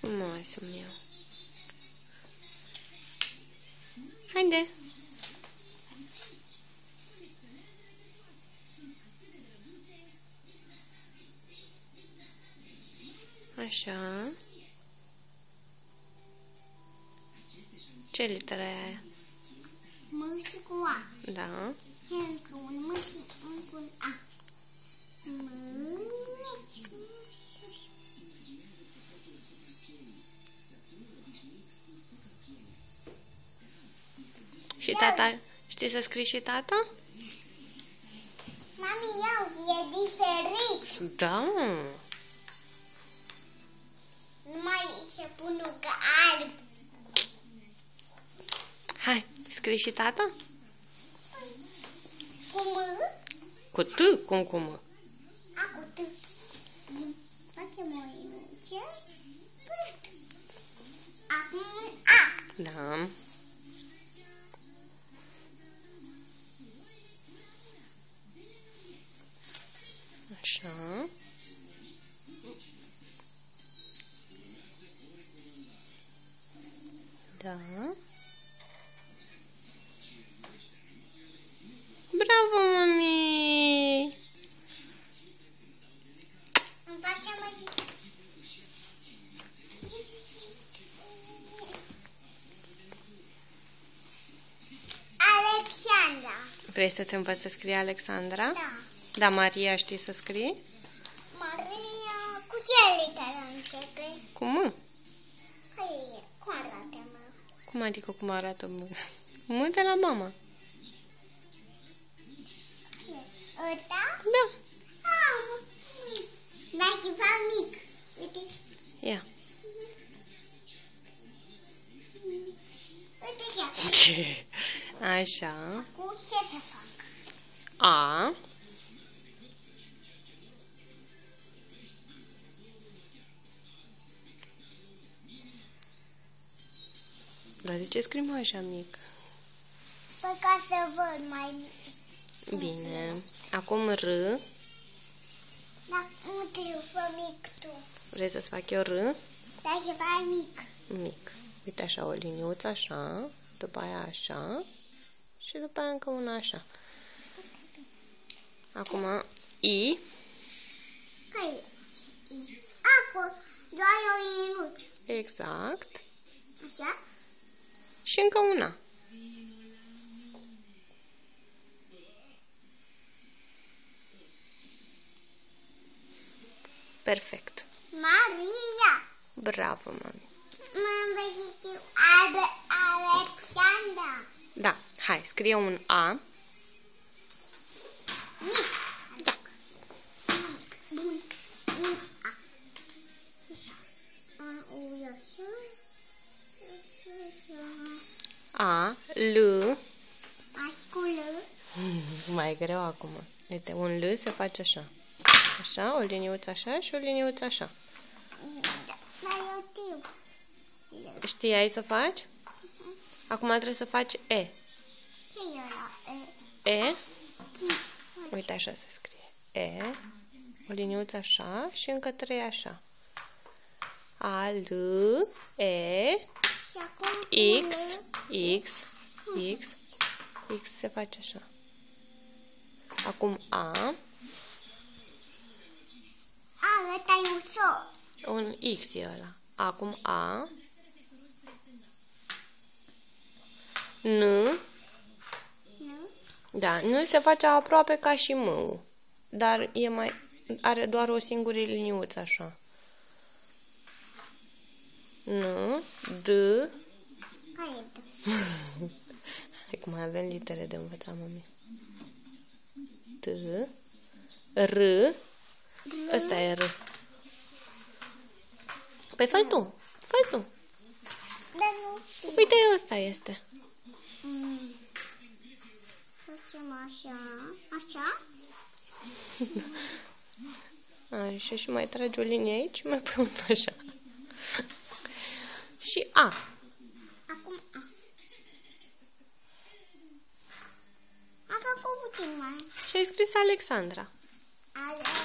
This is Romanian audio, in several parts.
Frumoasă meu. Haide. Așa. Ce literă e aia? M și cu A. Da. Încă un M și încă un A. M. Și tata, știi să scrii și tata? Mami, iau și e diferit. Da. Numai se pune că alb. Hai, scrii și tata? Cu M? Cu T, cum cu M? A, cu T. Facem o inuție. Acum un A. Da. Așa. Da. Bravo, mami! Îmi place mai... Alexandra. Vrei să te învăț să scrii Alexandra? Da. Da, Maria, știi să scrii? Maria, cu ce literă începe? Cu M. Care e? Cum arată, mă? Cum adică cum arată M? M de la mama. Ăsta? Da. Dar și fac mic. Uite. Ia. Uite chiar. Ce? Așa. Cu ce să fac? A. Dar de ce scrim așa mic? Păi ca să văd mai... Bine. Acum R. Dar nu te fă mic tu. Vrei să-ți fac eu R? Dar și fac mic. Mic. Uite așa, o liniuță așa, după aia așa și după aia încă una așa. Acum I. Care e? Acolo, doar o inuță. Exact. Așa? Și încă una. Perfect. Maria. Bravo, mami. M-am văzut eu. Alexandra. Da, hai, scrie un A. Mic. Da. Bun. Un A. A, U, așa. A, L. Asculă. Mai greu acum. Uite, un L se face așa. Așa, o liniuță așa și o liniuță așa. Dar eu știu. Știai să faci? Acum trebuie să faci E. Ce e ăla? E. Uite, așa se scrie. E. O liniuță așa și încă 3 așa. A, L, E, Și acum X, X, X, X se face așa. Acum A. A, ăsta e ușor. Un X e ăla. Acum A. N. Nu? Da, nu se face aproape ca și M, dar e mai, are doar o singură liniuță așa. N, D. Care e? Acum avem litere de învățat, mami. D, R. Ăsta e R. Păi fă-l tu, fă-l tu. Dar nu știu. Uite, ăsta este. Facem așa. Așa? Așa, și mai tragi o linie aici și mai pui un așa. Și A. Acum A. Am făcut puțin mai. Și ai scris Alexandra. Alexandra.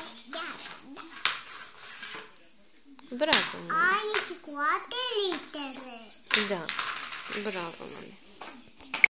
Bravo, Moni. A e și cu alte litere. Da, bravo, Moni.